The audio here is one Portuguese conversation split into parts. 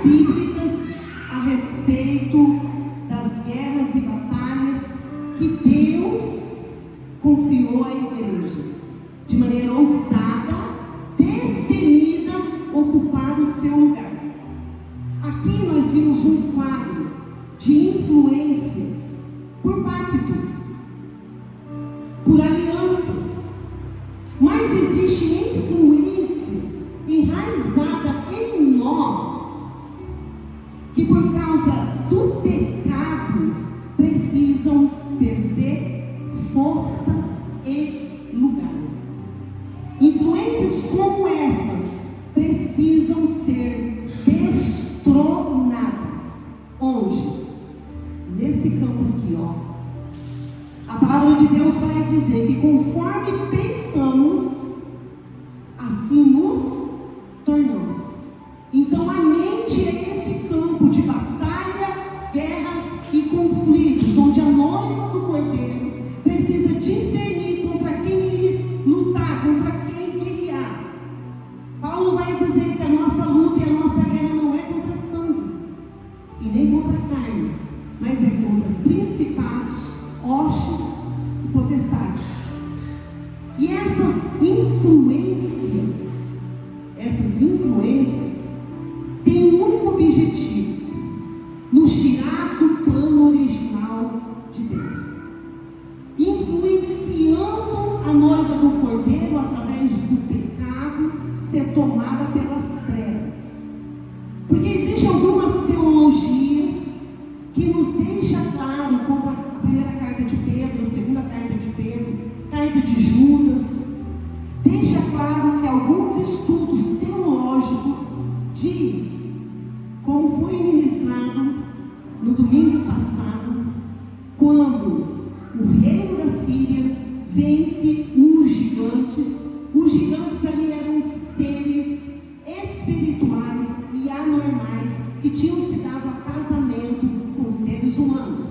bíblicas a respeito das guerras e batalhas que Deus confiou à igreja, de maneira ousada, destemida, ocupar o seu lugar. Aqui nós vimos um quadro de influências por pactos, por alianças, mas existem influências enraizadas em nós, que por causa do pecado precisam perder força e lugar. Influências como essas precisam ser destronadas. Onde? Nesse campo aqui, ó. A palavra de Deus vai dizer que conforme pensamos, assim nos tornamos. Então a mente é esse campo de batalha, guerras e conflitos, onde a noiva do Cordeiro precisa discernir contra quem lutar, contra quem guerrear. Paulo vai dizer que a nossa luta e a nossa guerra não é contra sangue e nem contra carne, mas é contra principados, hostes e potestades. E essas influências têm um único objetivo: nos tirar do plano original de Deus, influenciando a noiva do Cordeiro através do pecado ser tomada pelas trevas. Porque existem algumas teologias que nos deixam claro, como a primeira carta de Pedro, a segunda carta de Pedro, carta de Judas, deixa claro que alguns estudos teológicos diz, como foi ministrado no domingo passado, quando o reino da Síria vence os gigantes ali eram seres espirituais e anormais que tinham se dado a casamento com seres humanos.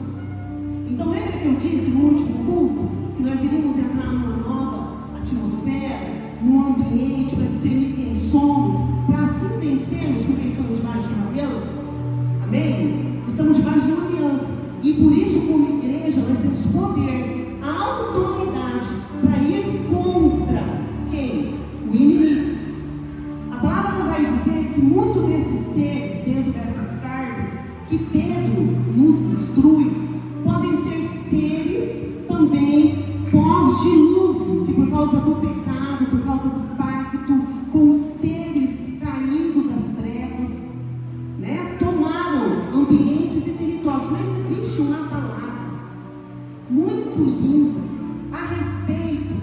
Então lembra que eu disse no último culto que nós iríamos entrar numa nova atmosfera, num ambiente para discernir quem somos, para assim vencermos, porque estamos debaixo de uma aliança? Amém? Estamos debaixo de uma aliança e por isso, como igreja, nós temos poder, autoridade para ir contra quem? O inimigo. A palavra vai dizer que muitos desses seres, dentro dessas cartas, que Pedro nos instrui, podem ser seres também pós-dilúvio, que por causa do pecado, por causa do pacto com seres caídos das trevas, né, tomaram ambientes e territórios. Mas existe uma palavra muito linda a respeito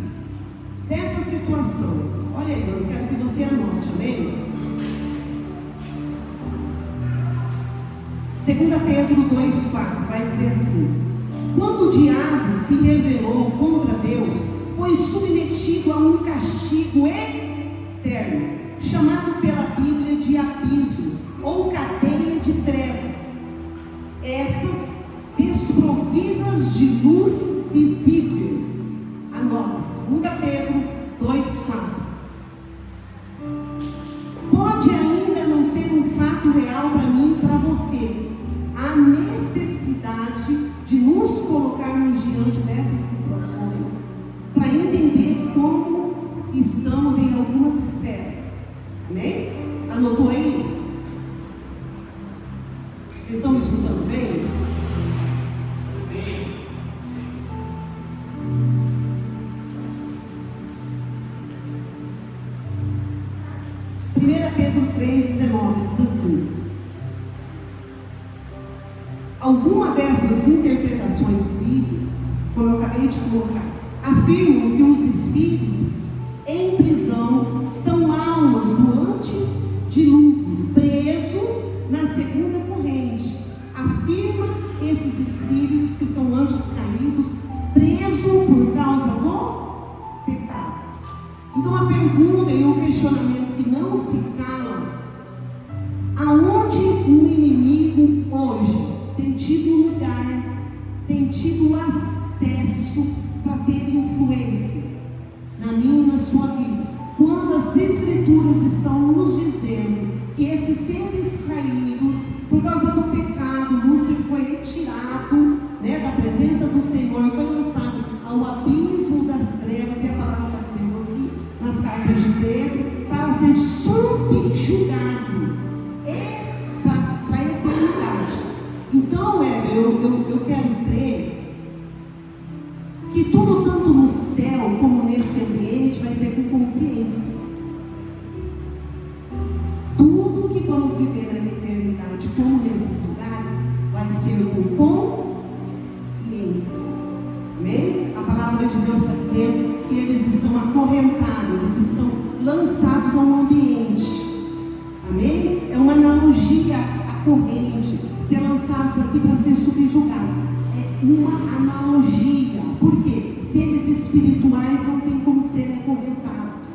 dessa situação. Olha aí, eu quero que você anote, amém? 2 Pedro 2,4 vai dizer assim: quando o diabo se rebelou contra Deus, foi submetido a um castigo eterno, chamado pela Bíblia de abismo ou cadeia de trevas, essas desprovidas de luz visível. Anote, 2 Pedro 2,4. Pode ainda não ser um fato real para mim e para você a necessidade de nos colocarmos diante dessas situações para entender como estamos em algumas esferas. Amém? Anotou aí? Vocês estão me escutando bem? Pedro 3,19 diz assim: alguma dessas interpretações bíblicas, como eu acabei de colocar, afirmam que os espíritos em prisão são almas do antedilúvio, presos na segunda corrente. Afirma esses espíritos que são antes caídos, presos por causa do pecado. Então a pergunta e o questionamento que não se cala: aonde o inimigo hoje tem tido lugar, tem tido acesso para ter influência na minha e na sua vida? Quando as escrituras estão nos dizendo que esses seres caídos Então, eu quero crer que tudo, tanto no céu como nesse ambiente, vai ser com consciência. Tudo que vamos viver na eternidade, como nesses lugares, vai ser com consciência. Amém? A palavra de Deus está dizendo que eles estão acorrentados, eles estão lançados a um ambiente. Amém? É uma analogia à corrente. Ser lançados aqui para ser subjugados. É uma analogia. Por quê? Seres espirituais não tem como serem acorrentados.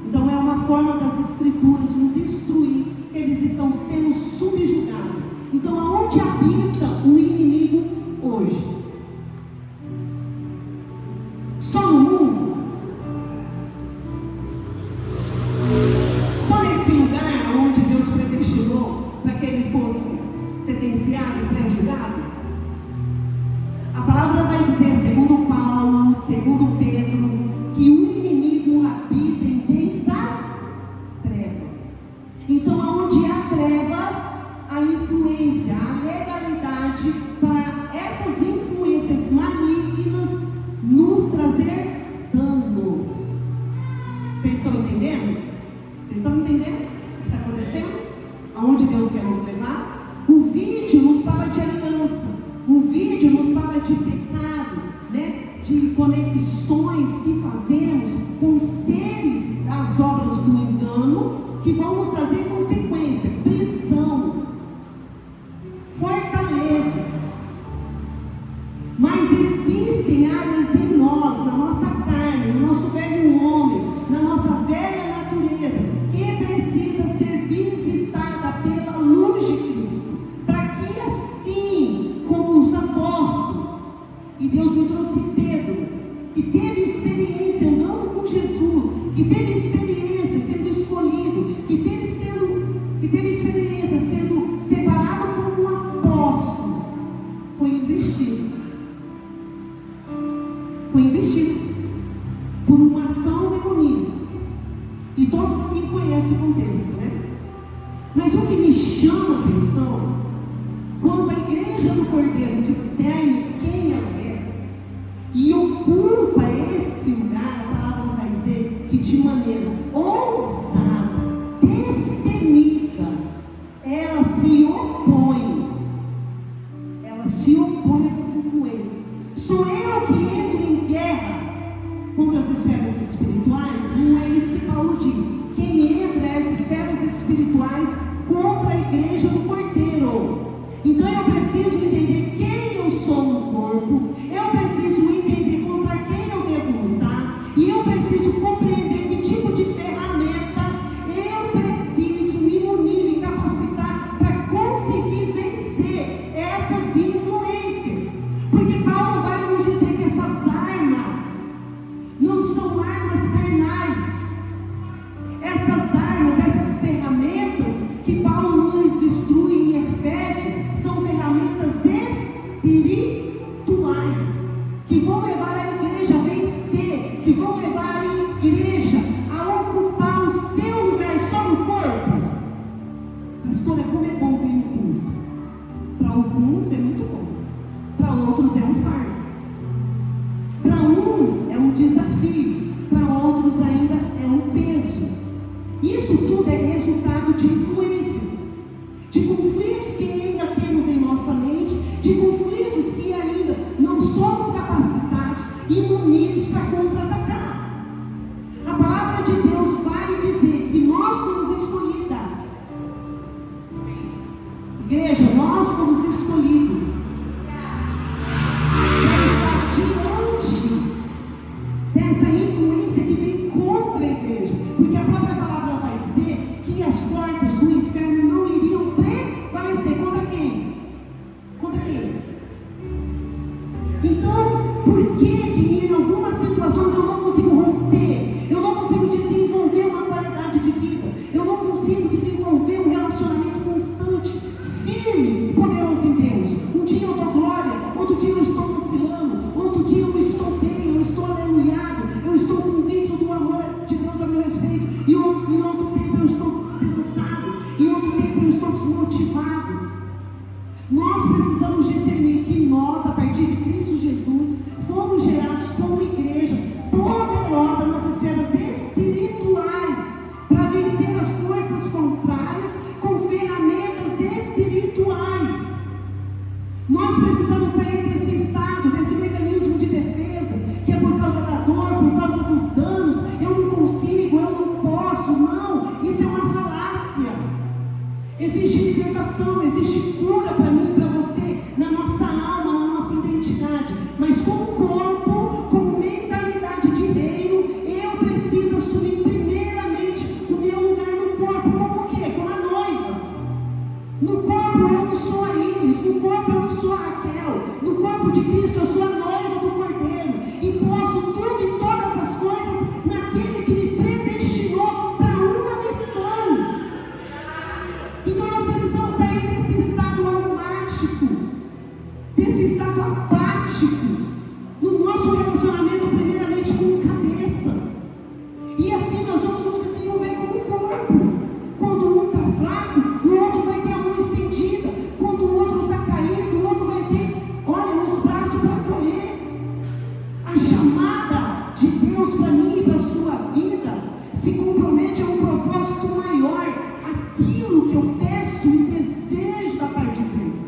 Então é uma forma das Escrituras nos instruir que eles estão sendo subjugados. Então aonde habita o inimigo hoje? Só no mundo? Só nesse lugar onde Deus predestinou para que ele fosse sentenciado e pré-julgado? A palavra vai dizer, segundo Paulo, segundo Pedro, que o inimigo habita em densas trevas. Então, onde há trevas, a influência, a legalidade para essas influências malignas nos trazer danos. Vocês estão entendendo? Vocês estão entendendo o que está acontecendo? Aonde Deus quer nos levar? O vídeo nos fala de aliança. O vídeo nos fala de pecado, né? De conexões que fazemos com seres das obras do engano, que vão nos trazer consequência, prisão, fortalezas. Mas existem áreas em nós, na nossa carne, no nosso velho homem, na nossa velha natureza, que precisa ser visitada pela luz de Cristo, para que assim como os apóstolos, e Deus me trouxe Pedro, que teve experiência andando com Jesus, que teve experiência sendo escolhido, que teve experiência sendo separado como um apóstolo, foi investido por uma ação demoníaca. E todos aqui conhecem o contexto, né? Mas o que me chama a atenção, quando a igreja do Cordeiro discerne quem ela é e ocupa esse lugar, a palavra vai dizer que de maneira ousada, destemida, ela se opõe a essas influências. Sou eu que entro em guerra contra as esferas espirituais? Não é isso que Paulo diz. Quem entra é as esferas espirituais contra a igreja do Cordeiro. Então eu preciso entender quem eu sou no corpo, eu preciso entender contra quem eu devo lutar, e eu preciso compreender que tipo de ferramenta eu preciso me munir, me capacitar para conseguir vencer essas influências. Porque Paulo vai nos dizer que essas armas não são armas carnais. Essas armas, essas ferramentas que Paulo nos instrui em Efésios, são ferramentas espirituais, que vão levar a igreja a vencer, que vão levar a igreja a ocupar o seu lugar só no corpo. Pastora, como é bom vir no culto. Para alguns é muito bom, para outros é um fardo. Para uns é um desafio, para outros ainda é um peso. Isso tudo é resultado de influências, de conflitos que ainda temos em nossa mente, de conflitos que ainda não somos capacitados e munidos para contra-atacar. A palavra de Deus vai dizer que nós somos escolhidas. Igreja, nós somos escolhidos para estar diante dessa influência que vem contra a igreja, porque a própria palavra vai dizer que as portas do inferno não iriam prevalecer contra quem? Contra quem? Então, por que em algumas situações eu não consigo romper, eu não consigo desenvolver uma qualidade de vida, eu não consigo desenvolver um relacionamento constante, firme, poderoso em Deus? Um dia eu dou glória, outro dia eu estou vacilando, outro dia eu estou bem, eu estou aleluiado, eu estou convicto do amor de Deus a meu respeito, e em outro tempo eu estou descansado, em outro tempo eu estou desmotivado. Nós precisamos possamos discernir que nós, a partir de Cristo Jesus, fomos gerados como igreja poderosa nas esferas espirituais para vencer as forças contrárias com ferramentas espirituais. Nós precisamos sair desse estado, desse mecanismo de defesa, que é por causa da dor, por causa dos danos. Eu não consigo, eu não posso. Não, isso é uma falácia. Existe libertação, existe cura para mim e para você, na nossa alma, na nossa identidade. Mas como corpo, como mentalidade de reino, eu preciso assumir primeiramente o meu lugar no corpo. Como o quê? Como a noiva. No corpo eu não sou a Iris, no corpo eu não sou a Raquel, no corpo de Cristo eu sou a noiva do Cordeiro. E posso tudo e todas as coisas naquele que me predestinou para uma missão. Então nós precisamos sair desse estado almático, desse estado apático, no nosso relacionamento primeiramente com cabeça. E assim nós vamos nos desenvolver como corpo. Quando um está fraco, o outro vai ter a mão estendida. Quando o outro está caído, o outro vai ter, olha, os braços para acolher. A chamada de Deus para mim e para a sua vida se compromete a um propósito maior, aquilo que eu peço e desejo da parte de Deus.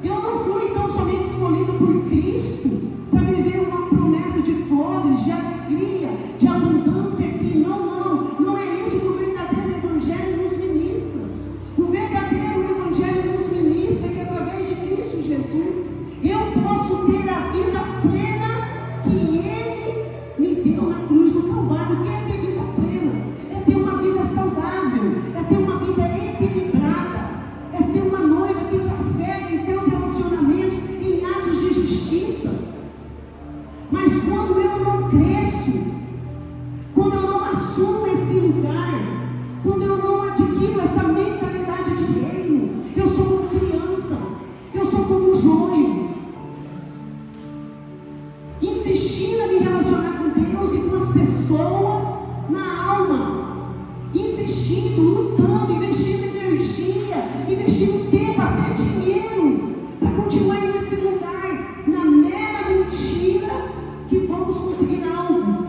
Eu não fui tão somente escolhido por Cristo para viver uma promessa de flores, de alegria, de abundância aqui. Não é isso que o verdadeiro evangelho nos ministra. O verdadeiro evangelho nos ministra que através de Cristo Jesus eu posso ter a vida plena que Ele me deu na cruz do Calvário. O que é ter vida plena? É ter uma vida saudável, é ter uma vida equilibrada, é ser uma noiva que trafega em seus relacionamentos em atos de justiça. Mas quando eu não cresço, quando eu não assumo esse lugar, quando eu não adquiro essa mentalidade de reino, eu sou uma criança, eu sou como um joio, insistindo em me relacionar com Deus e com as pessoas na alma, insistindo, lutando, investindo energia, investindo tempo, até dinheiro, para continuar nesse lugar, na mera mentira que vamos conseguir algo.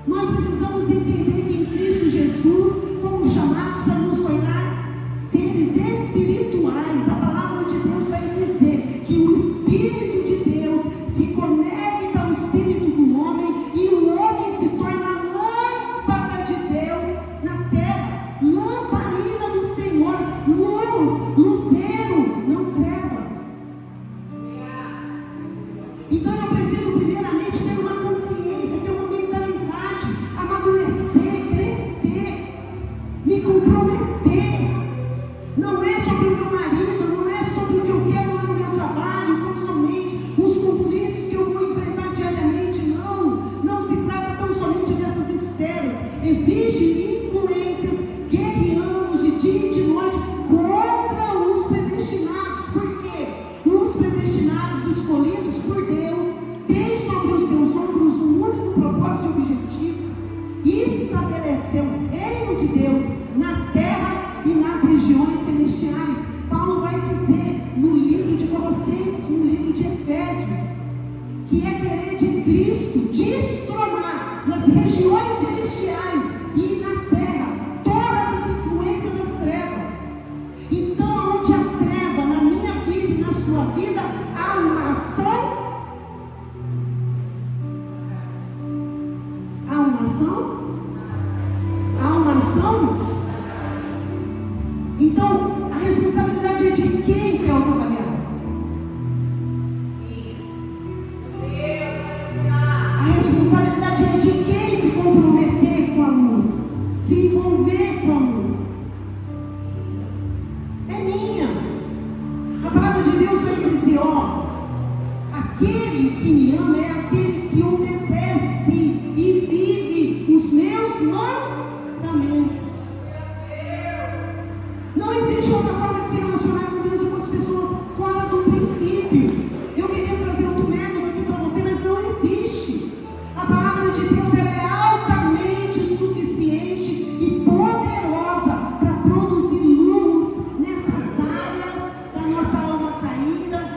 Nós precisamos entender que em Cristo Jesus fomos chamados para nos tornar seres espirituais. A palavra de Deus vai dizer que o Espírito de Deus se conecta ao Espírito do homem e o homem se torna lâmpada de Deus na terra, lamparina do Senhor, luz, luzeiro, não trevas. Então eu preciso primeiramente ter uma consciência, ter uma mentalidade, amadurecer, crescer, me comprometer. Não é sobre o meu marido, não é sobre o que eu quero lá no meu trabalho, não somente os conflitos que eu vou enfrentar diariamente, não se trata tão somente dessas esferas. Existem influências guerreando de dia e de noite contra os predestinados. Por quê? Os predestinados, escolhidos por Deus, têm sobre os seus ombros um único propósito e objetivo: estabelecer o reino de Deus na terra e nas regiões celestiais. Paulo vai dizer no livro de Colossenses, no livro de Efésios, que é querer de Cristo destronar nas regiões celestiais e na terra todas as influências das trevas. Então, onde a treva na minha vida e na sua vida, há uma ação. Há uma ação? Há uma ação? Então, a responsabilidade é de quem se autoavaliar? A responsabilidade é de quem se comprometer com a luz, se envolver com a luz. É minha. A palavra de Deus vai dizer, aquele que me ama é aquele que obedece e vive os meus mandamentos. Não existe outra forma de se relacionar com Deus e com as pessoas fora do princípio. Eu queria trazer outro método aqui para você, mas não existe. A palavra de Deus ela é altamente suficiente e poderosa para produzir luz nessas áreas da nossa alma caída,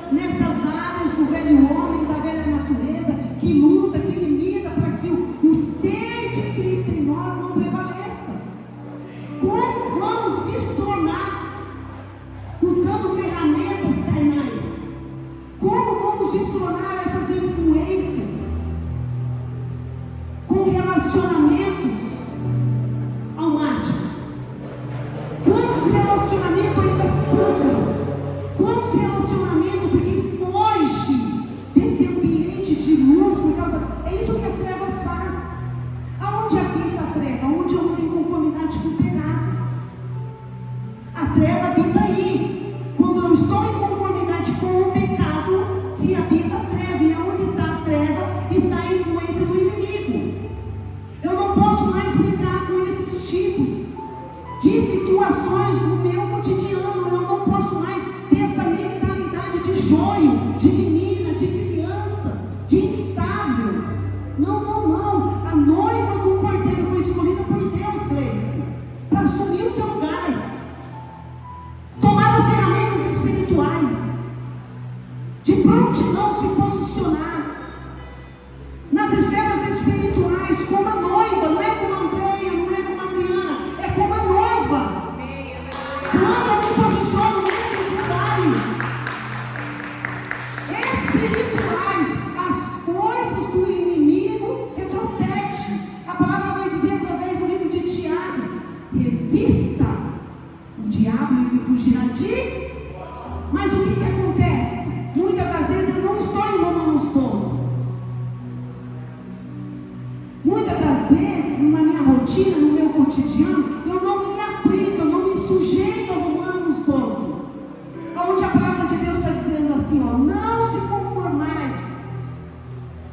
joio, de menina, de criança, de instável. Não, não, não. A noiva do Cordeiro foi escolhida por Deus, Gleice, para assumir o seu lugar, tomar as ferramentas espirituais, de prontidão se posicionar nas esferas espirituais como a noiva. Não é como a Andréia, não é como a Adriana, é como a noiva. Quando eu me posiciono nesses lugares espirituais, as forças do inimigo retrocedem. A palavra vai dizer através do livro de Tiago: resista o diabo e ele fugirá de. Mas o que acontece? Muitas das vezes eu não estou em Romanos 12. Muitas das vezes, na minha rotina, no meu cotidiano, eu não me aplico, eu não me sujeito a Romanos 12, onde a palavra de Deus está dizendo assim, ó: não se conformais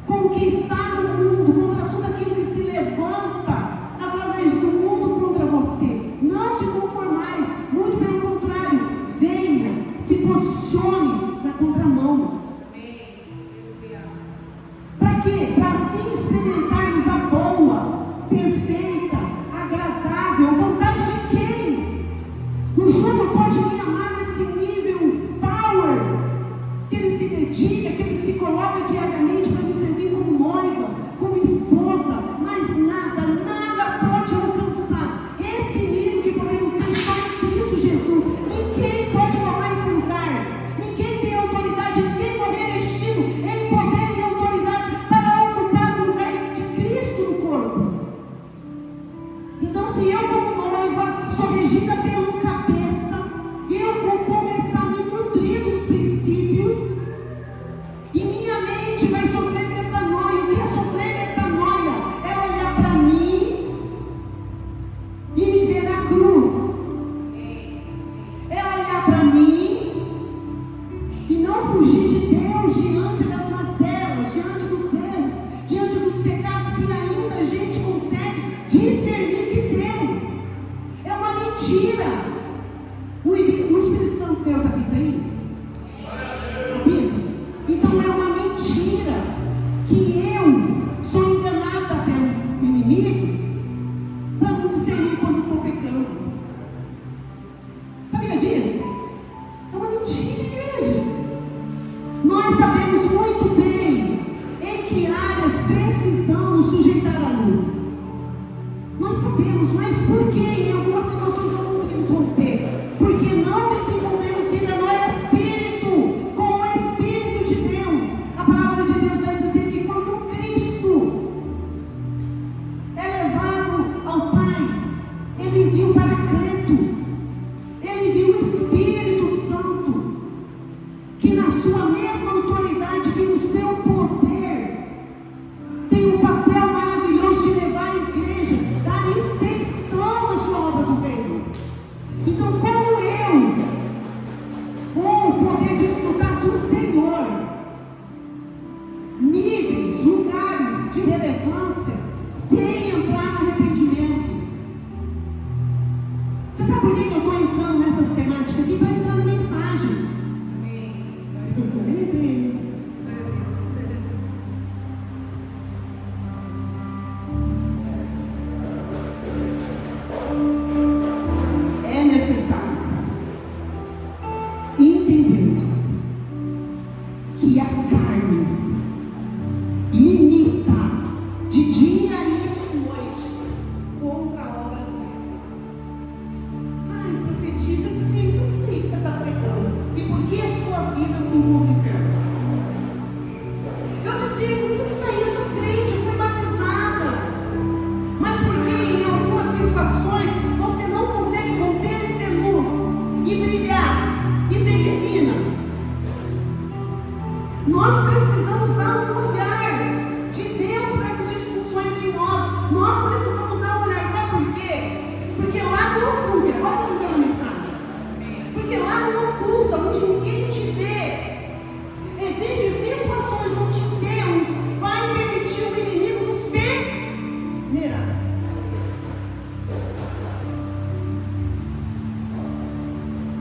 com o que está no mundo, contra tudo aquilo que se levanta através do mundo contra você. Não se conformais, muito pelo contrário, venha, se posicione na contramão. Para quê? Para assim experimentarmos a boa, perfeita, agradável vontade de quem? O Júnior pode me amar nesse nível power, que ele se dedica, que ele se coloca diariamente para me servir como noiva, como esposa, mas nada pode alcançar esse nível que podemos ter só em Cristo Jesus. Ninguém pode tomar esse lugar, ninguém tem autoridade, ninguém foi revestido em poder e autoridade para ocupar o lugar de Cristo no corpo. Então, se eu como noiva sou regida pelo cabeça, eu vou começar a me nutrir dos princípios e minha mente vai sofrer metanoia. O que é sofrer metanoia? É olhar para mim e me ver na cruz. É olhar para mim e não fugir de Deus diante das mazelas, diante dos erros, diante dos pecados que ainda a gente consegue discernir que temos. É uma mentira. O Espírito Santo de Deus habita aí? Habita? Então é uma mentira que eu sou enganada pelo inimigo para não discernir quando estou pecando. Sabia disso? É uma mentira, igreja. Nós sabemos muito bem em que áreas precisamos sujeitar a luz. Nós sabemos, mas por que em algumas situações não conseguimos romper? Porque não desenvolvemos vida no Espírito, com o Espírito de Deus. A palavra de Deus vai dizer que quando Cristo é levado ao Pai, Ele envia o Paracleto, Ele envia o Espírito Santo, que na sua mesma autoridade, que no seu poder, tem um papel maravilhoso de levar a igreja, dar extensão à sua obra do reino. Então, como eu vou poder desfrutar do Senhor, níveis, lugares de relevância, sem entrar no arrependimento? Você sabe por que eu estou entrando nessas temáticas aqui? Para entrar na mensagem. É necessário entendermos que a carne imita de dia e de noite contra a obra do Senhor. Ai, profetiza, sim, tudo sei que você está pregando. E por que a sua vida se encontra enferma? Eu disse, tudo isso aí, eu sou crente, eu fui batizada. Mas porque em algumas situações você não consegue romper e ser luz, e brilhar, e ser divina? Nós precisamos dar um olhar de Deus para essas disfunções em nós. Nós precisamos dar um olhar. Sabe por quê? Porque lá no culto, agora eu estou dando mensagem. Porque lá no culto, onde ninguém te vê, existem situações onde Deus vai permitir o inimigo nos peneirar.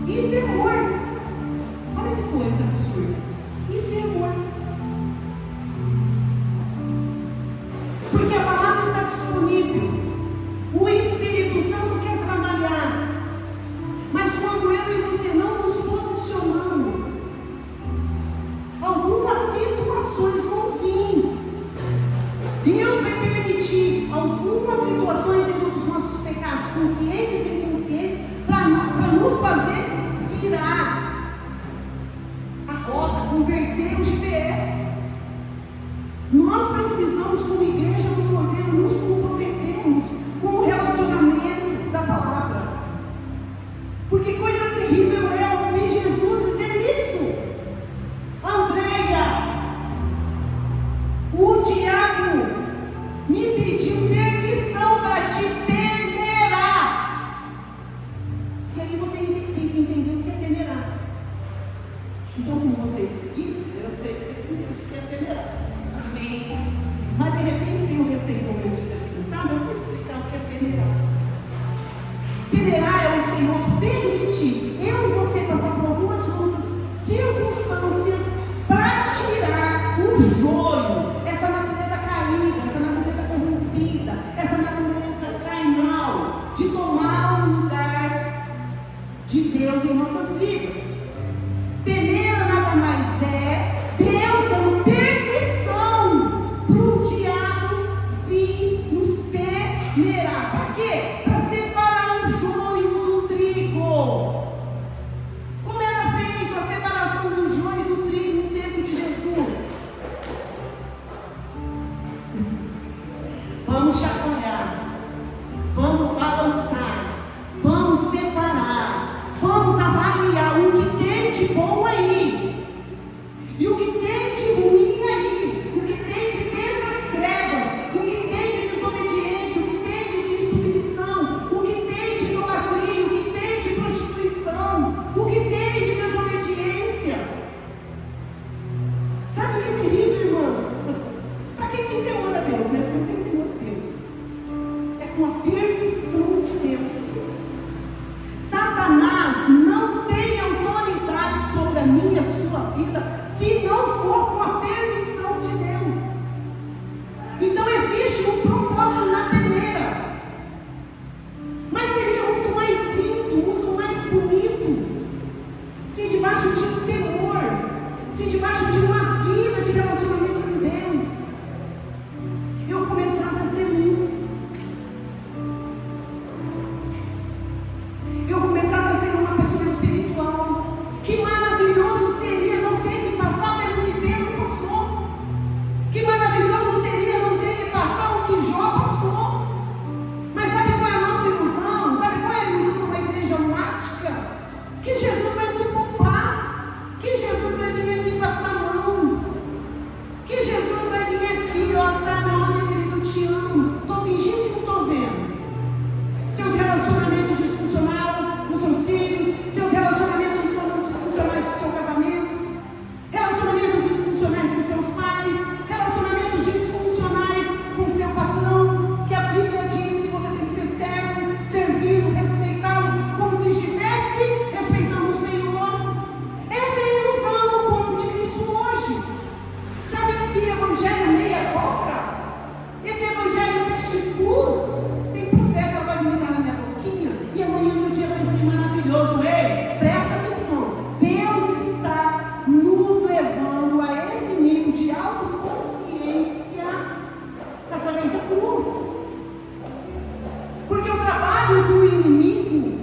Isso é amor. Olha que coisa absurda. situações dentro dos nossos pecados, conscientes e inconscientes, para nos fazer virar a rota, converter o GPS. Nós precisamos, como igreja do Cordeiro, nos comprometermos com o relacionamento da palavra. Porque coisa terrível é ouvir Jesus dizer isso. Andréia, o diabo me pediu permissão para te peneirar. E aí você tem que entender o que é peneirar. Então, como vocês aqui, eu sei que vocês entendem o que é peneirar. Amém. Mas de repente tem um receio convertido aqui, sabe? Eu vou explicar o que é peneirar. Peneirar é o Senhor permitir eu e você passar por algumas lutas, circunstâncias, para tirar o joio, essa natureza caída, essa natureza corrompida, essa natureza carnal, de tomar o lugar de Deus em nossas vidas. Peneira nada mais é Deus dando permissão para o diabo vir nos peneirar. Para quê? Para separar o joio do trigo. Como era feita a separação do joio do trigo no tempo de Jesus? Vamos chacoalhar, vamos balançar, vamos separar, vamos avaliar o que tem de bom aí e o que tem de ruim aí, o que tem de densas trevas, o que tem de desobediência, o que tem de insubmissão, o que tem de idolatria, o que tem de prostituição, o que tem de desobediência. Sabe o que é terrível, irmão? Para quem tem temor a Deus, né? Porque eu tenho temor a Deus. É com a permissão de Deus. Satanás não tem autoridade sobre a minha e a sua vida se não for com a permissão de Deus. Então existe um propósito na peneira. Mas seria muito mais lindo, muito mais bonito, se debaixo de um temor, se debaixo de uma vida de relacionamento com Deus, eu começasse a ser luz. Eu começasse a ser uma pessoa espiritual. Que maravilhoso seria não ter que passar pelo que Pedro passou. Que maravilhoso seria não ter que passar o que Jó passou. Mas sabe qual é a nossa ilusão? Sabe qual é a ilusão de uma igreja mágica? Que Jesus vai nos poupar. Que Jesus vai vir aqui passar a mão. Que Jesus vai vir aqui, ó, sabe, olha, querido, eu te amo. Estou fingindo que não estou vendo. Seus relacionamentos disfuncionais com seus filhos, seus relacionamentos disfuncionais com seu casamento, relacionamentos disfuncionais com seus pais, relacionamentos disfuncionais com seu patrão, que a Bíblia diz que você tem que ser servo, servido, respeitado, como se estivesse respeitando o Senhor. Essa é a ilusão do corpo de Cristo hoje. Sabe esse evangelho meia boca? Esse evangelho festivo? Tem profeta que vai vomitar na minha boquinha e amanhã meu dia vai ser maravilhoso. Ei, presta atenção. Deus está nos levando a esse nível de autoconsciência através da cruz. Porque o trabalho do inimigo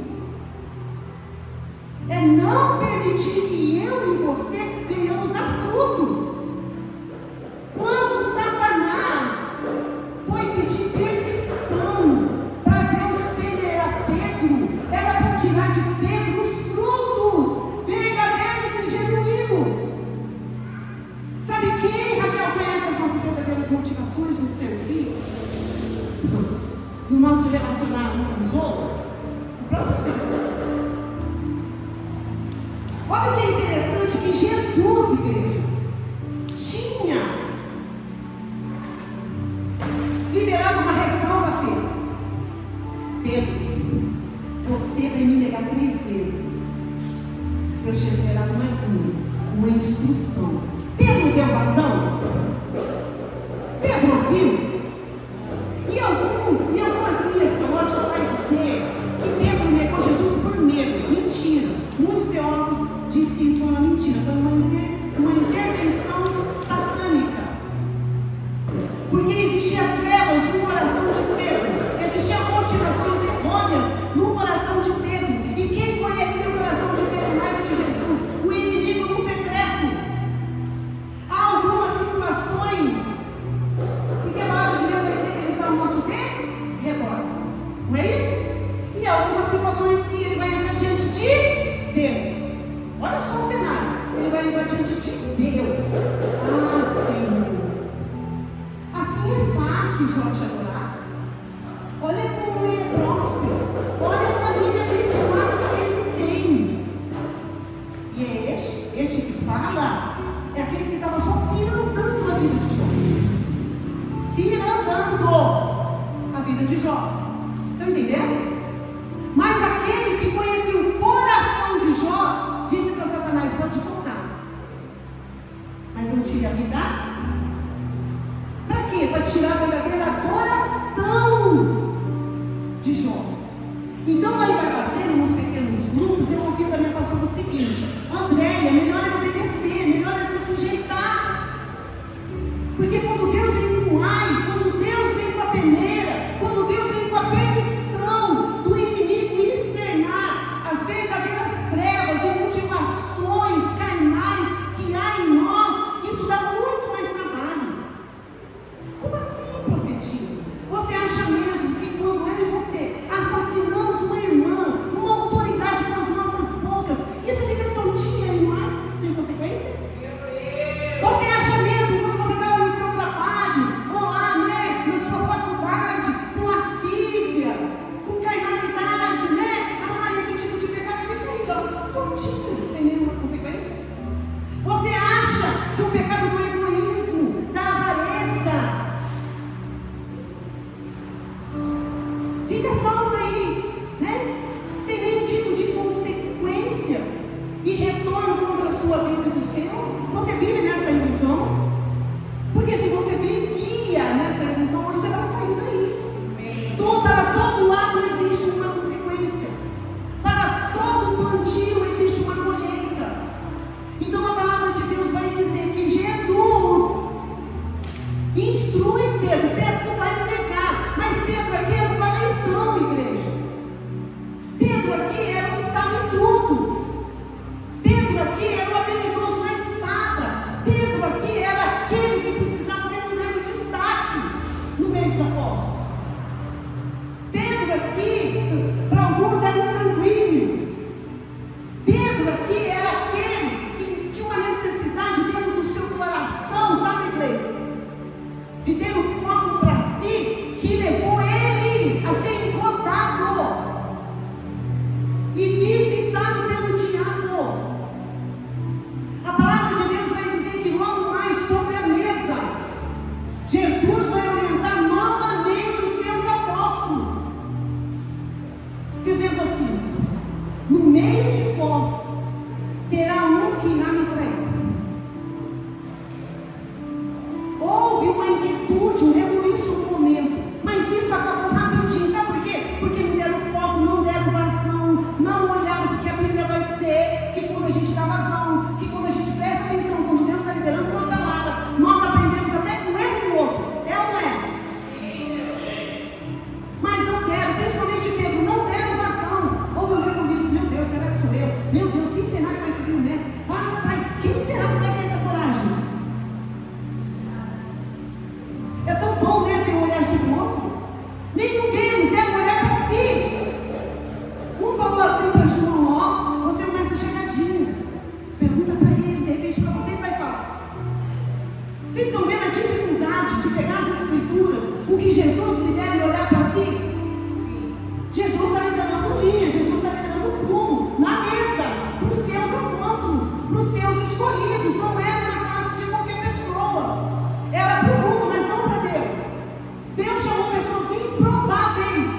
é não permitir que eu e você venhamos dar frutos. Quando Satanás foi pedir permissão para Deus peneirar Pedro, era para tirar de Pedro os frutos verdadeiros e genuínos. Sabe quem, Raquel, conhece as nossas verdadeiras motivações no servir? No nosso relacionamento com os outros? O próprio Espírito Santo. Olha que é interessante que Jesus, igreja, tinha liberado uma ressalva a Pedro. Pedro, você vai me negar 3 vezes. Eu tinha liberado uma instrução. Pedro deu razão? Pedro ouviu? E algumas linhas teológicas vai dizer que Pedro negou Jesus por medo. Mentira. Muitos teólogos dizem que isso foi uma mentira. Foi uma intervenção satânica. Porque existia trevas no coração de Pedro. estão entendendo? Mas aquele que conhecia o coração de Jó, disse para Satanás: vou te tocar, mas não tire a vida. Para quê? Para tirar a verdadeira adoração de Jó. Então lá em Barbacena, nos pequenos grupos, eu ouvi da minha pastora o seguinte: Andréia, melhor é obedecer, melhor é se sujeitar. Porque quando Deus vem com o ai, quando Deus vem com a peneira, quando Deus vem com a permissão do inimigo externar as verdadeiras trevas e motivações carnais que há em nós, isso dá muito mais trabalho. Como assim, profetisa? Você acha mesmo que quando eu e você assassinamos uma irmã, uma autoridade com as nossas bocas, isso fica soltinho aí no ar, sem consequência? Você acha mesmo quando você estava no seu trabalho, ou lá, né, na sua faculdade, com lascívia, com carnalidade, né? Esse tipo de pecado fica aí, ó, soltinho, sem nenhuma consequência? Você acha que o pecado do egoísmo, da avareza, fica solto aí, né? Sem nenhum tipo de consequência e retorno contra a sua vida e dos seus? Você vive nessa ilusão? Porque se você vivia nessa ilusão, hoje você vai sair daí. Para todo lado existe uma consequência. Para todo plantio existe uma colheita. Então a palavra de Deus vai dizer que Jesus instrui Pedro: Pedro, tu vai me negar. Mas Pedro aqui era o valentão, igreja. Pedro aqui era o sabe tudo. Pedro aqui era o habilidoso na espada. Pedro aqui era aquele que precisava ter um grande destaque no meio dos apóstolos. Pedro aqui, para alguns, era um sanguíneo. Pedro aqui era aquele que tinha uma necessidade dentro do seu coração, sabe, igreja? De ter um foco para si, que levou ele a ser engodado e visitado pelo diabo. A palavra de Deus vai dizer que logo mais sobre a mesa, Jesus vai orientar novamente os seus apóstolos, dizendo assim: no meio de vós terá um que irá me trair. Houve uma inquietude, um rebuliço no momento, mas isso acabou rapidinho. Sabe por quê? Porque não deram foco, não deram vazão, não olharam, porque a Bíblia vai dizer que quando a gente dá vazão, que quando a gente presta atenção, quando Deus está liberando uma palavra, nós aprendemos até com o erro do outro. É ou não é? Mas não deram, principalmente Pedro, não deram vazão. Houve um rebuliço: meu Deus, será que sou eu? Meu Deus, quem será que vai pedir um nessa? Ah, pai, quem será que vai ter essa coragem? É tão bom, né, ter um olhar sobre o outro. Nenhum deles deve olhar para si. Um falou assim para João: ó, você é o mais chegadinho. Pergunta para ele, de repente para você ele vai falar. Vocês estão vendo a dificuldade de pegar as escrituras, o que Jesus libera e olhar para si? Jesus está liberando linha, Jesus está liberando prumo na mesa, para os seus apóstolos, para os seus escolhidos. Não era uma classe de qualquer pessoa, era para o mundo, mas não para Deus. Deus chamou pessoas improváveis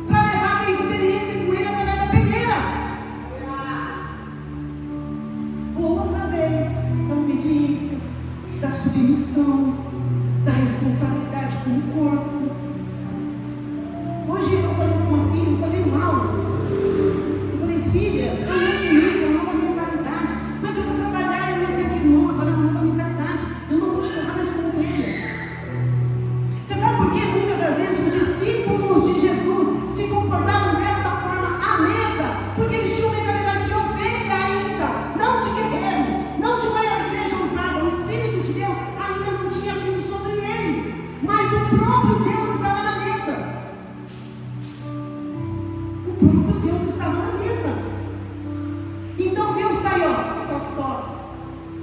para levar a experiência com ele através da peneira, ou através da obediência, da submissão, da responsabilidade com o corpo. Hoje eu falei com uma filha, eu falei mal. Eu falei: filha, é um novo nível, é uma nova mentalidade. Mas eu vou trabalhar e receber agora uma nova mentalidade. Eu não vou chorar mais como ovelha. Você sabe por que muitas das vezes os discípulos de Jesus se comportavam dessa forma à mesa? Porque eles tinham mentalidade de ovelha ainda, não de guerreiro, não de uma igreja ousada. O Espírito de Deus ainda não tinha vindo sobre eles, mas o próprio Deus estava na mesa. O próprio Deus estava na mesa. Então Deus está aí, ó, toque, toque,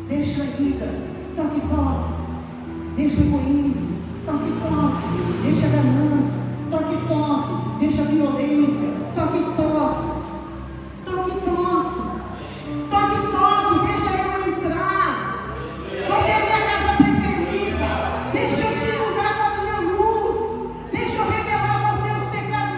deixa a vida, toque, toque, deixa o egoísmo, toque, toque, deixa a ganância, toque, toque, deixa a violência, toque, toque, toque, toque, toque, toque, deixa eu entrar. Você é minha casa preferida, deixa eu te iluminar com a minha luz, deixa eu revelar a você os pecados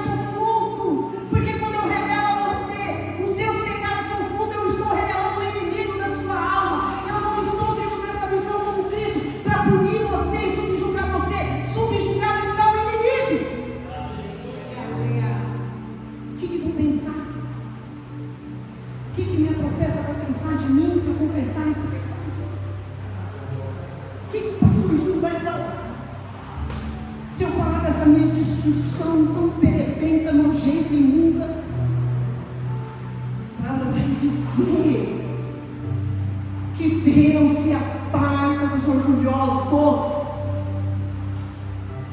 essa minha discussão tão perebenta, nojenta, imunda. Ela vai dizer que Deus se aparta dos orgulhosos.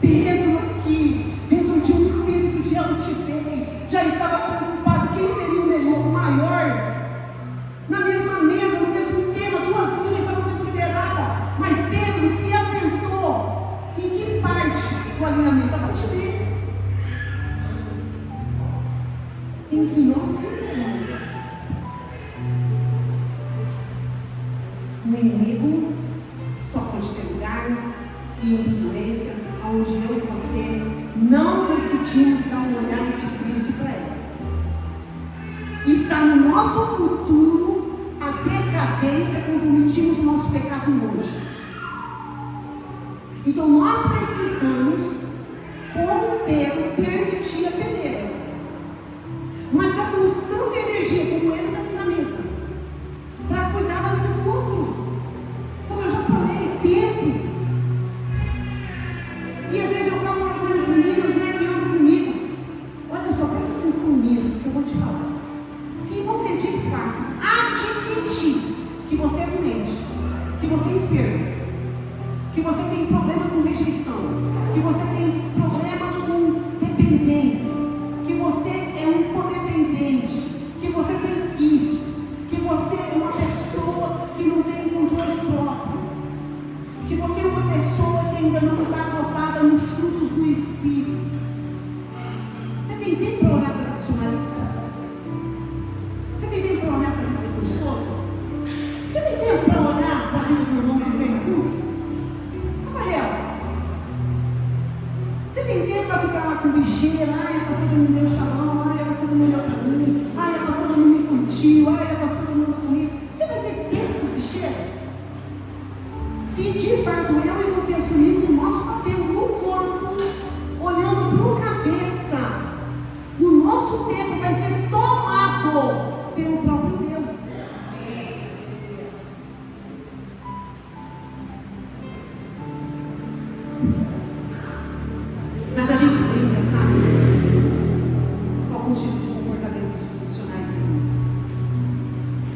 Pedro aqui, dentro de um espírito de altivez, já estava preocupado quem seria o melhor, o maior. Na mesma mesa, no mesmo tema, 2 linhas estavam sendo liberadas, mas Pedro se atentou em que parte do alinhamento? A parte dele. Entre nós e Israel. O inimigo só pode ter lugar e influência onde eu e você não decidimos dar um olhar de Cristo para ele. Está no nosso futuro a decadência quando omitimos o nosso pecado hoje. Então nós precisamos, como Pedro, permitir a peneira. Mas gastamos tanta energia como eles aqui na mesa para cuidar da vida do outro. Como eu já falei, tempo. E às vezes eu falo para algumas meninas, né, que andam comigo: olha só, presta atenção nisso que eu vou te falar. Se você de fato admitir que você é doente, que você é enfermo, que você tem problema com rejeição, que você tem problema com dependência, que você é um codependente, que você tem vício, que você é uma pessoa que não tem controle próprio, que você é uma pessoa que ainda não está dotada nos frutos do Espírito. Você tem tempo para olhar para o seu marido? Você tem tempo para olhar para a vida do esposo? Você tem tempo para olhar para a vida do irmão que vem tudo? Fala real. Você tem tempo para ficar lá com bicheira? Ai, a pastora não deu xalão, ai, a pastora não olhou para mim, ai, a pastora não me curtiu, ai, a pastora não andou comigo. Você vai ter tempo com os bicheiros? Se de fato eu e você assumimos o nosso papel no corpo, olhando para o cabeça, o nosso tempo vai ser tomado pelo próprio Deus. Mas a gente brinca, sabe, com alguns tipos de comportamentos disfuncionais,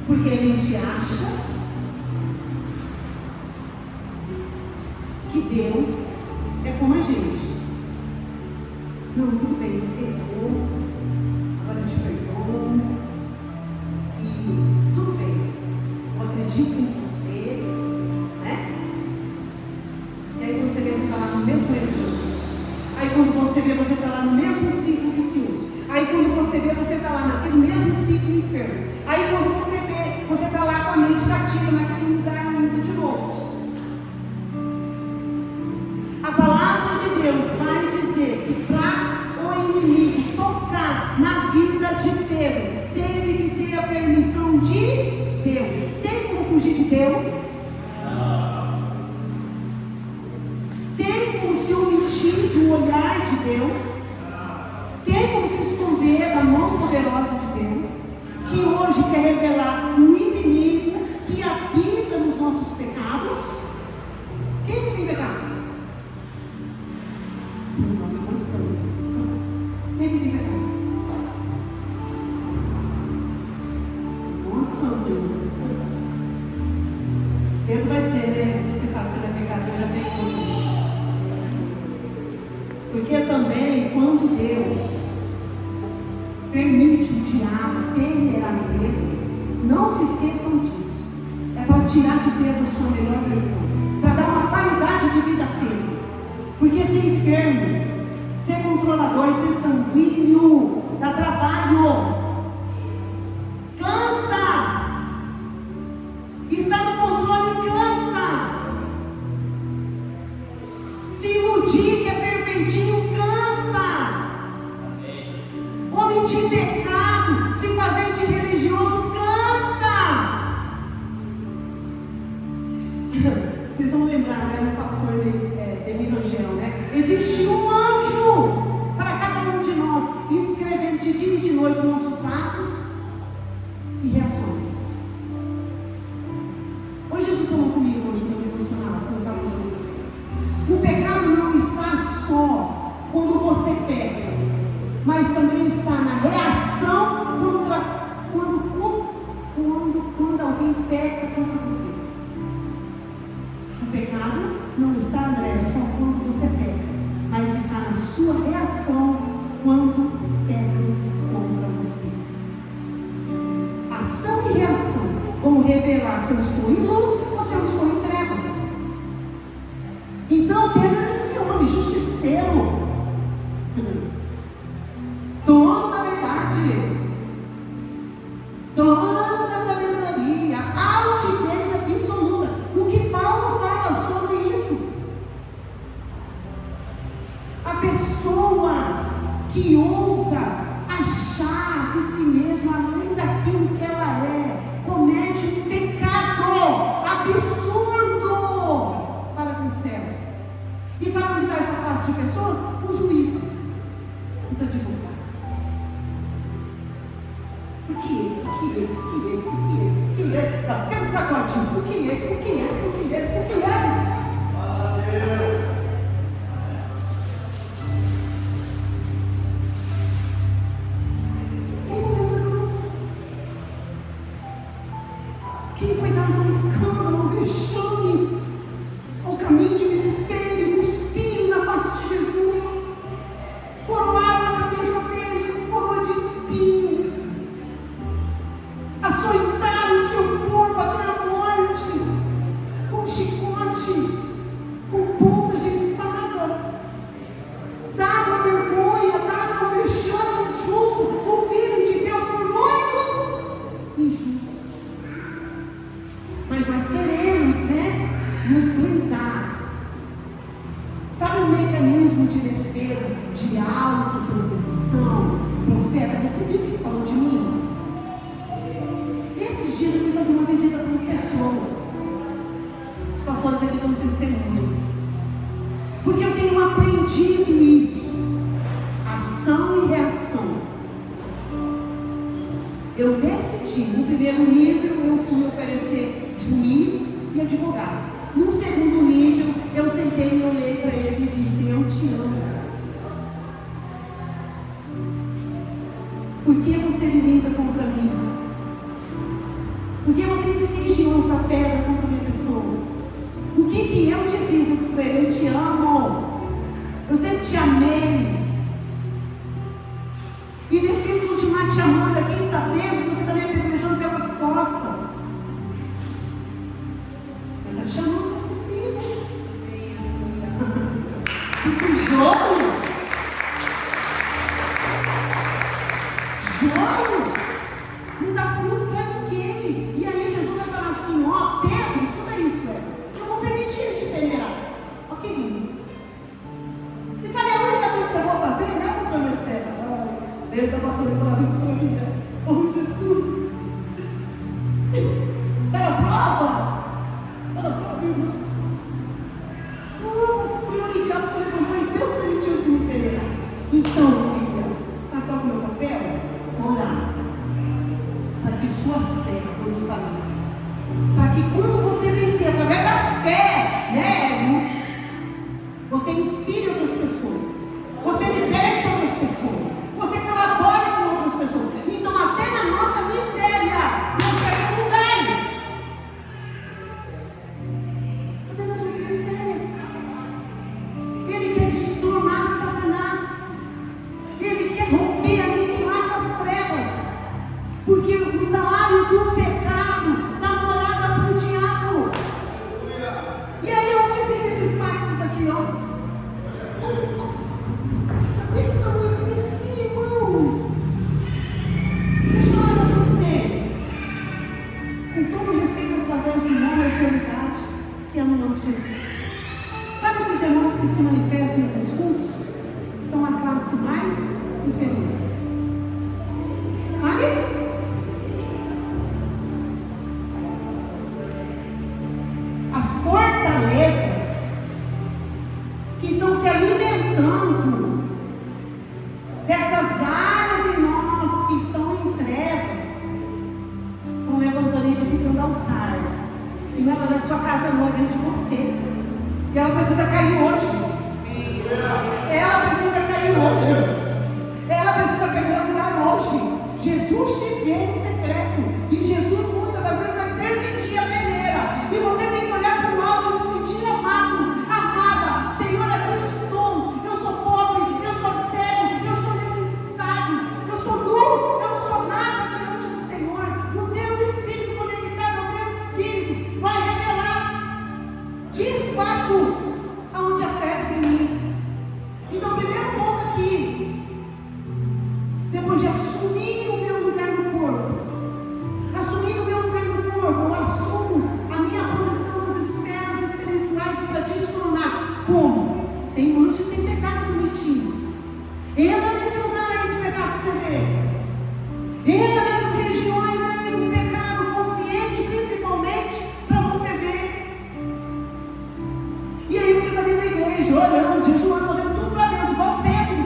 porque a gente acha que Deus é como a gente. Não, tudo bem, você errou, agora eu te perdoo, e tudo bem, eu acredito em você, né? E aí quando você vê, você está lá no mesmo erro. Aí quando você vê, você está lá no mesmo ciclo vicioso. Aí quando você vê, você está lá naquele mesmo ciclo inferno. Aí quando você vê, você está lá com a mente cativa naquele lugar ainda de novo. A palavra de Deus vai dizer que para o inimigo tocar na vida de Pedro, teve que ter a permissão de Deus. Tem como fugir de Deus? Tem como se omitir do olhar de Deus? Tem como se esconder da mão poderosa de Deus, que hoje quer revelar o inimigo que habita nos nossos pecados? Quem que tem pecado? Quem que tem pecado? Pedro vai dizer, né? Se você fala que você vai pecar, Deus já pecou. Porque também, quando Deus permite o diabo peneirar Pedro, não se esqueçam disso. É para tirar de Pedro a sua melhor versão, para dar uma qualidade de vida a Pedro. Porque ser enfermo, ser controlador, ser sanguíneo, dá trabalho. Cansa. Está no controle, cansa. Se iludir que é perfeitinho, cansa. Omitir pecado, se fazer de religioso, cansa. Vocês vão lembrar, né, do pastor Demir Rangel, né? Existe um anjo para cada um de nós, escrevendo de dia e de noite nossos atos e reações. Hoje Jesus falou comigo hoje no meu devocional, o pecado não está só quando O pecado não está, André, só quando você peca, mas está na sua reação quando pecam contra você. Ação e reação vão revelar se eu estou em luz ou se eu estou em trevas. Então Pedro era esse homem justiceiro, dono da verdade, dono da sabedoria, altivez absoluta. O que Paulo fala sobre isso? A pessoa que ousa achar de si mesma além daquilo que ela é, comete um pecado absurdo para com os céus. E sabe onde está essa classe de pessoas? Os juízes, os advogados. O que é? Quero um pacotinho. O que é? Quem foi dando um escândalo, um vexame ao caminho de vitupério, cuspiram na face de Jesus, coroaram a cabeça dele com coroa de espinho, açoitaram o seu corpo até a morte, com chicote, com pontas de espada, dado a vergonha, dado ao vexame injusto, o Filho de Deus por muitos injusto. Mas nós queremos, nos blindar. Sabe o mecanismo de defesa, de autoproteção? Profeta, você viu o que ele falou de mim? Esses dias eu fui fazer uma visita para uma pessoa. Os pastores aqui estão testemunhando. Porque eu tenho aprendido isso. Ação e reação. Eu decidi, no primeiro nível, eu fui oferecer juiz e advogado. No segundo nível, eu sentei e olhei para ele e disse: eu te amo. Por que você limita contra mim? Por que você insiste em lançar pedra contra a minha pessoa? O que eu te fiz? Eu disse para ele: eu te amo. Eu sempre te amei. E decido continuar te amando aqui, sabendo que você está me apedrejando pelas costas. Ele está chamando esse filho. Porque joio não dá fruto para ninguém. E aí Jesus vai falar assim: ó, Pedro, escuta isso, eu vou permitir ele te peneirar. Ó, querido. E sabe a única coisa que eu vou fazer, né, pastor Marcelo? Ele está passando pela isso para mim, né? Oh, Jesus! Está na prova? Está na prova, irmão? Oh, pastor, o diabo se levantou e Deus permitiu que me peneirar. Então, filha, sabe qual é o meu papel? Orar. Para que sua fé nos faleça. Para que quando você vencer através da fé, você inspire outras pessoas. Você liberte outras pessoas. Você colabora com outras pessoas. Então, até na nossa miséria, Deus vai mudar. Até nas nossas misérias. Ele quer destornar Satanás. Ele quer romper, aniquilar com as trevas. Porque o salário do pecado dá morada para o diabo. E aí, onde fica esses pactos aqui, ó? Deixa o tamanho desse irmão. Deixa eu falar assim, com todo respeito através do nome e autoridade, que é no nome de Jesus. Sabe esses demônios que se manifestam nos cultos? São a classe mais inferior. Sabe? As fortalezas que estão se alimentando dessas áreas em nós que estão em trevas, estão levantando e edificando altar. E não é na sua casa, não, é dentro de você. E ela precisa cair hoje. Ela precisa cair hoje. Ela precisa pegar lugar hoje. Jesus te vê em secreto. E Jesus muitas das vezes vai permitir a peneira. E você tem que olhar para o alto e se sentir igreja, orando, jejuando, fazendo tudo para Deus, igual Pedro,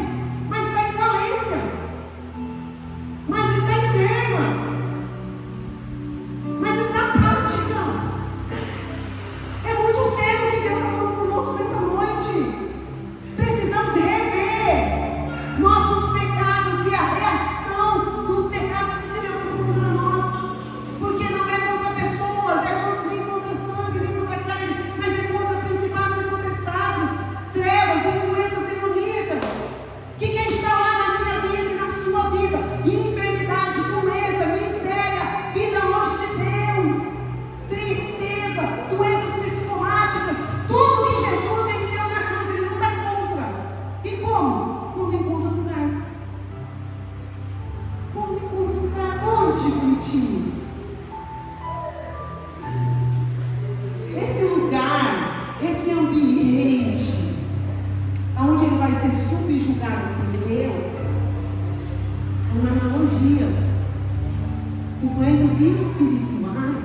mas está em falência, mas está enferma, mas está apática. É muito sério o que Deus está falando conosco nessa noite. Precisamos rever nossos pecados e a reação dos pecados que se levantam contra nós, porque não é contra pessoas, nem contra sangue, nem contra carne, mas é contra principados e potestades, trevas, influências demoníacas, que quem está lá na minha vida e na sua vida, enfermidade, doença, miséria, vida longe de Deus, tristeza, doenças psicomáticas, tudo que Jesus venceu na cruz, ele luta contra. E como? Quando encontra lugar. Quando encontra lugar, onde, bonitinhos? Esse lugar, esse ambiente, onde ele vai ser subjugado por Deus, é uma analogia. Influências espirituais,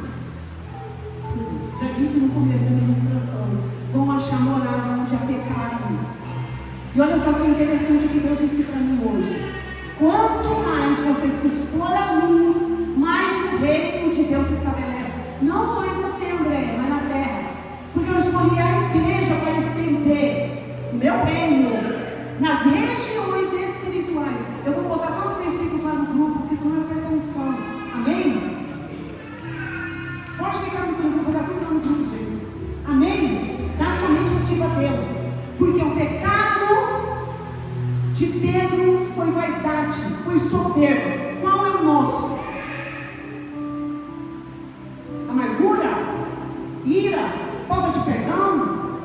já disse no começo da ministração, vão achar morada onde há pecado. E olha só que interessante o que Deus disse para mim hoje. Quanto mais você se expor à luz, mais o reino de Deus se estabelece. Não só em você, André, mas na terra. Porque eu escolhi a igreja para estender o meu reino nas regiões espirituais. Eu vou botar todos os versículos lá no grupo, porque senão eu perco a unção. Amém? Pode ficar no grupo, vou botar tudo lá no grupo, os versículos. Amém? Dá somente motivo a Deus. Porque o pecado de Pedro foi vaidade, foi soberba. Qual é o nosso? Amargura? Ira? Falta de perdão?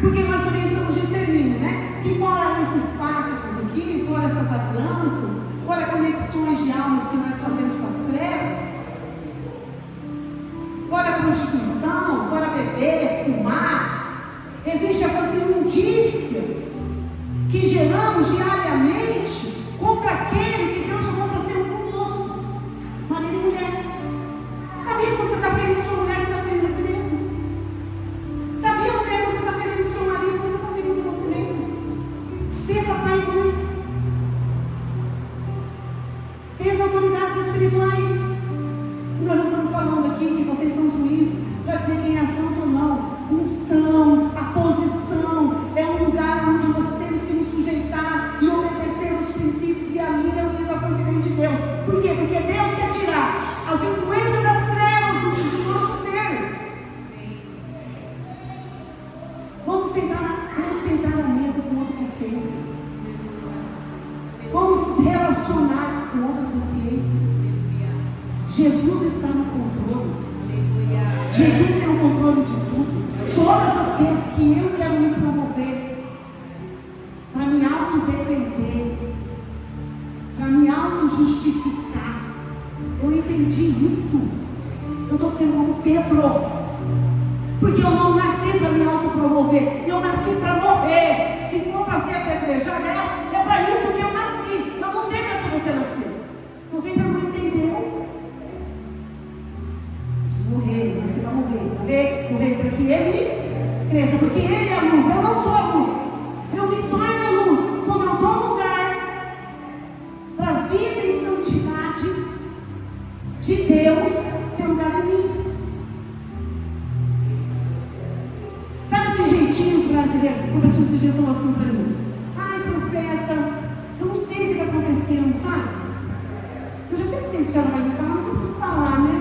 Porque nós também estamos discernindo, né? Que fora esses pactos aqui, fora essas alianças, fora conexões de almas que nós fazemos com as trevas, fora prostituição, fora beber, fumar, existem essas imundícias que geramos diariamente contra aquele que Deus chamou para ser um conosco, marido e mulher. Sabia quando você está ferindo sua mulher, você está ferindo a si mesmo? Sabia, mulher, quando você está ferindo seu marido, você está ferindo você mesmo? Pensa pai e mãe, pensa autoridades espirituais. E nós não estamos falando aqui que vocês são juízes para dizer quem é santo ou não. Unção, a posição, é um lugar onde nós temos que nos sujeitar e obedecer os princípios e a linha e orientação que vem de Deus. Por quê? Porque Deus quer tirar as influências das trevas do nosso ser. Vamos sentar à mesa com outra consciência. Vamos nos relacionar com outra consciência. Jesus está no controle. Jesus tem o controle de tudo. Todas as vezes que eu quero me promover, para me autodefender, para me auto-justificar, eu entendi isso. Eu estou sendo como Pedro, porque eu não nasci para me autopromover, eu nasci para morrer. Se for para ser apedrejado, é para isso que eu nasci. Eu não sei para que você nasceu. Você ainda não entendeu. Morrer, você vai morrer para que ele cresça, porque ele é a luz, eu não sou a luz. Eu me torno a luz quando eu dou lugar para a vida em santidade de Deus ter lugar em mim. Sabe esses jeitinhos brasileiros? Quando as pessoas dizem assim para mim: ai, profeta, eu não sei o que está acontecendo, sabe? Eu já até sei que a senhora vai me falar, mas eu preciso falar, né?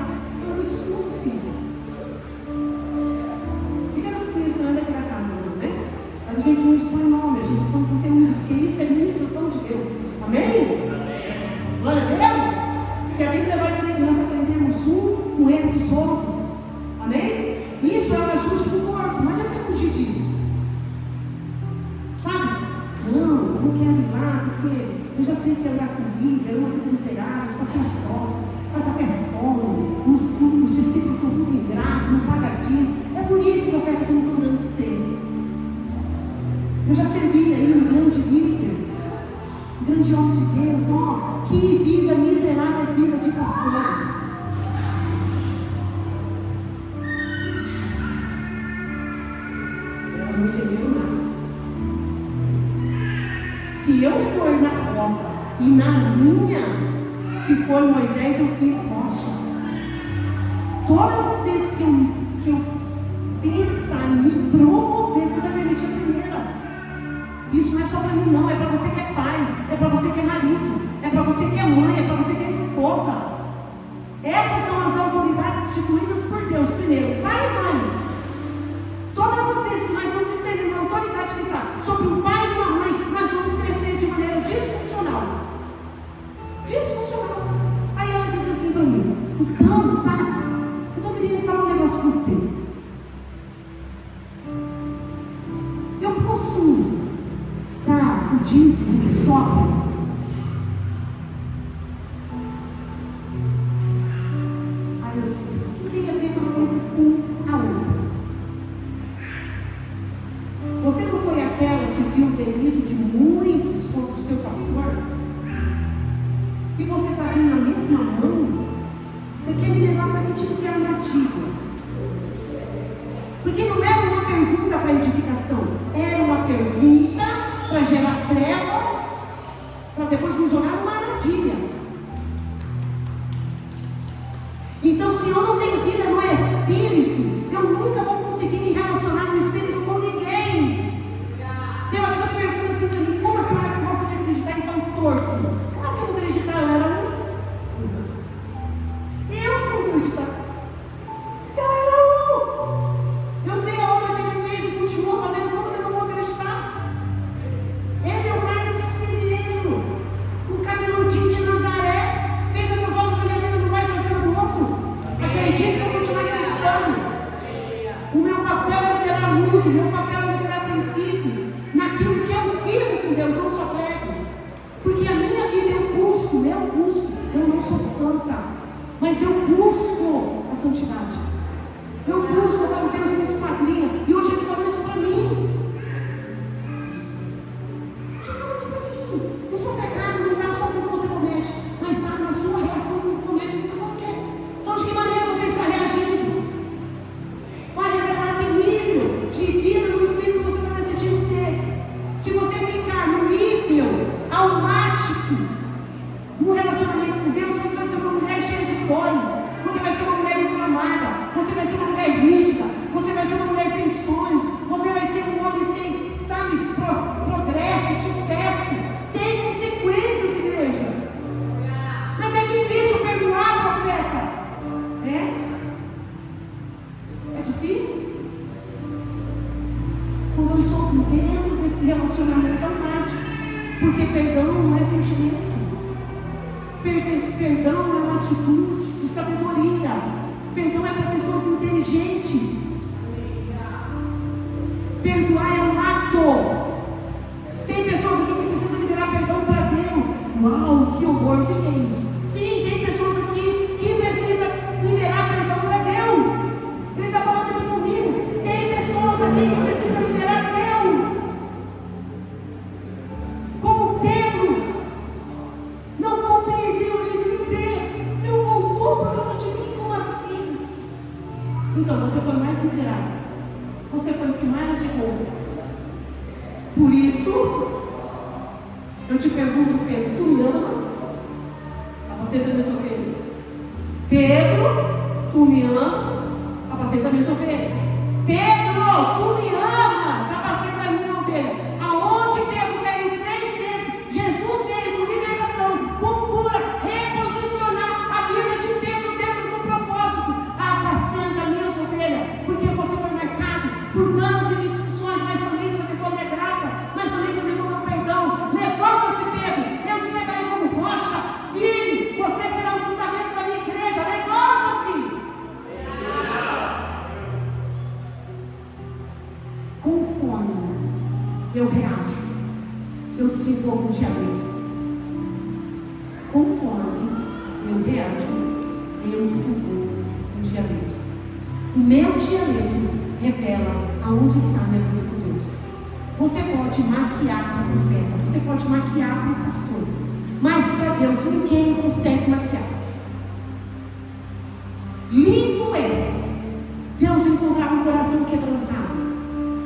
A gente não expõe nome, a gente expõe conteúdo, porque isso é ministração de Deus. Amém? Amém. Glória a Deus. Porque a Bíblia vai dizer que nós aprendemos um com ele dos outros. Amém? Isso é o ajuste do corpo, não adianta você fugir disso. Sabe? Não quero ir lá, porque eu já sei que é olhar comida, é uma vida miserável, os pacientes sofrem, passa fome, os discípulos são tudo ingratos, não pagam dízimo. É por isso que eu quero que eu não estou dando ser. Eu já servi aí um grande líder, um grande homem de Deus, que vida miserável a vida de pastores. não entenderam nada. Se eu for na roca e na linha que foi Moisés, eu fui rocha. Todas as vezes que eu pensar em me promover, Deus vai permitir a peneira. Isso não é só para mim, não. É para você que é pai, é para você que é marido, é para você que é mãe, é para você que é esposa. Essas são as autoridades instituídas por Deus. Primeiro, pai e mãe. Todas as vezes que nós não discernimos a autoridade que está sobre um pai e uma mãe, nós vamos crescer de maneira disfuncional. Disfuncional. Aí ela disse assim para mim: então, sabe, eu só queria falar um negócio com você. Eu posso dar o dízimo que sobra? Aí eu disse: o que tem a ver uma coisa com a outra? Você não foi aquela que viu o delito de muitos contra o seu pastor? E você está vindo na mesma mão? Você quer me levar para que tipo de armadilha? Porque não era uma pergunta para edificação, era uma pergunta para gerar treva, para depois me jogar numa armadilha. Então, se eu não tenho vida no espírito, eu nunca vou conseguir me relacionar no espírito com ninguém. Tem uma pessoa que pergunta assim para mim: como a senhora gosta de acreditar em pão torto? Claro que eu vou acreditar, eu era um. Eu não vou acreditar. Eu era um. Eu sei a obra que ele fez e continua fazendo, como que eu não vou acreditar? Ele é o marceneiro, o cabeludinho de Nazaré, fez essas obras que ele não vai fazer no outro. Acredito que eu vou continuar acreditando. O meu papel é liberar luz, o meu papel é liberar princípios naquilo que eu vivo com Deus, não só prego. Porque a minha vida eu busco, eu não sou santa, mas eu busco a santidade. Eu busco, eu falo: Deus me esquadrinha. E hoje ele falou isso para mim. Ele falou isso para mim. O seu pecado não está só quando você comete, mas está na sua reação quando comete contra você. Então, de que maneira você está reagindo? Vai revelar que nível de vida no espírito você está decidindo ter. Se você ficar no nível almático, no relacionamento com Deus, você vai ser uma mulher cheia de dores. Você vai ser uma mulher inflamada. Você vai ser uma mulher rígida. Você vai ser uma mulher sem sonhos. Você vai ser um homem sem, sabe, progresso, sucesso. Tem consequências, igreja. Mas é difícil perdoar, profeta. É difícil. Quando eu estou dentro desse relacionamento almático. Porque perdão não é sentimento. Perdão é uma atitude de sabedoria. Perdão é para pessoas inteligentes. Perdoar é um ato. Tem pessoas aqui que precisam liberar perdão para Deus. Uau, que horror, o que é isso? Sim, tem pessoas aqui que precisam liberar perdão para Deus. Ele está falando aqui comigo. Tem pessoas aqui que precisam liberar Deus. Como Pedro não compreendeu ele dizer: Senhor, voltou por causa de mim, como assim? Então você foi mais miserável. Você foi o que mais errou. Por isso, eu te pergunto, Pedro, tu me amas? Apacenta minhas ovelhas. Pedro, tu me amas? Apacenta minhas ovelhas. Pedro, tu me amas? Apacenta minha ovelha. Aonde Pedro veio 3 vezes, Jesus veio com libertação, com cura, reposicionar a vida de Pedro dentro do propósito. Apacenta minhas ovelhas, porque você foi marcado por danos e discussões, mas também sobre a minha graça, mas também sobre o meu perdão. Levanta-se, Pedro, eu te separei como rocha firme, você será o fundamento da minha igreja. Levanta-se. Conforme eu reajo, eu desenvolvo um dialeto. Conforme eu reajo, eu desenvolvo um dialeto. O meu dialeto revela aonde está a minha vida com Deus. Você pode maquiar para o profeta, você pode maquiar para o pastor, mas para Deus ninguém consegue maquiar. Lindo é Deus encontrar um coração quebrantado.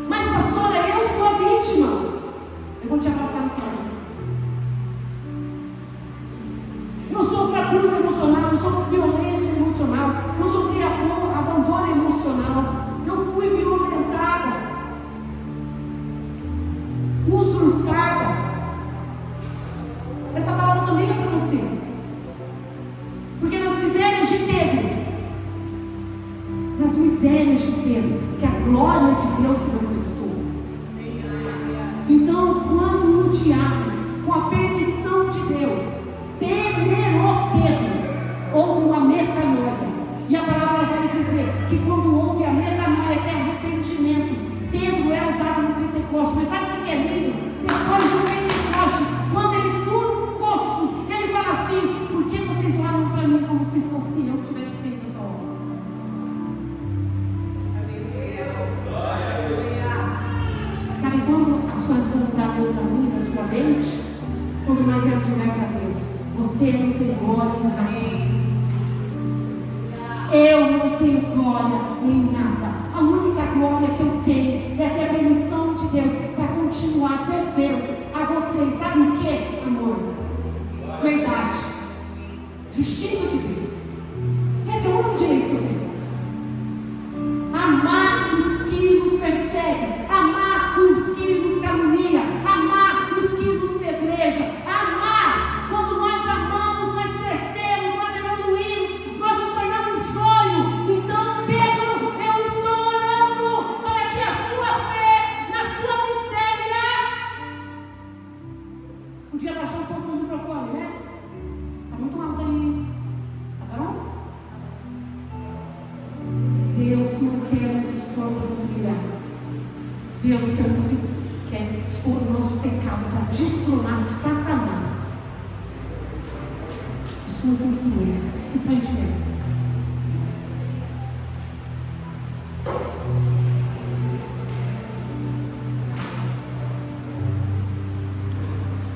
Mas pastor, glória de Deus se manifestou. Então, quando o diabo, com a permissão de Deus, peneirou Pedro, houve uma metanoia. E a palavra vai dizer que quando houve a metanoia, que é arrependimento, Pedro é usado no Pentecoste. Mas sabe o que é lindo? Depois do Pentecoste, quando ele cura o coxo, ele fala assim: por que vocês olham para mim como se fosse eu que tivesse feito essa obra? Sabe quando as coisas vão mudar dentro da minha, da sua mente? Quando nós vamos olhar para Deus, você não tem glória em nada. Eu não tenho glória em nada. A única glória que eu tenho é ter a permissão de Deus para continuar devendo a vocês. Sabe o que, amor? Verdade. Justiça de Deus. Esse é o único direito que eu tenho. Amar os que nos perseguem, amar os que nos caluniam, amar os que nos pedrejam, amar. Quando nós amamos, nós crescemos, nós evoluímos, nós nos tornamos joio. Então, Pedro, eu estou orando para que a sua fé, na sua miséria, podia baixar um pouco o microfone, né? Está muito alto aí. Tá bom? Deus não quer nos expor para nos humilhar. Deus quer expor o nosso pecado para destronar Satanás e suas influências. Fica aí de medo.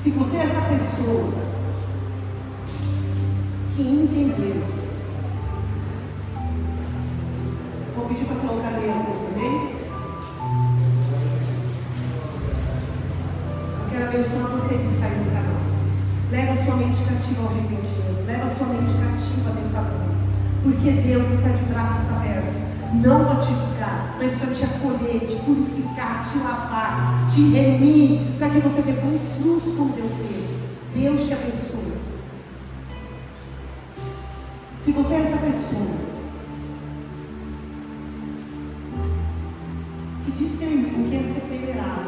Se você é essa pessoa que entendeu, vou pedir para colocar ali a luz também. Eu quero abençoar você que está aí no canal. Leva a sua mente cativa ao arrependimento. Leva a sua mente cativa dentro da luz. Porque Deus está de braços abertos. Não para te julgar, mas para te acolher, te purificar, te lavar, te remir, para que você dê bons frutos como Deus teve. Deus te abençoe. Se você é essa pessoa que discerniu o que é ser peneirado,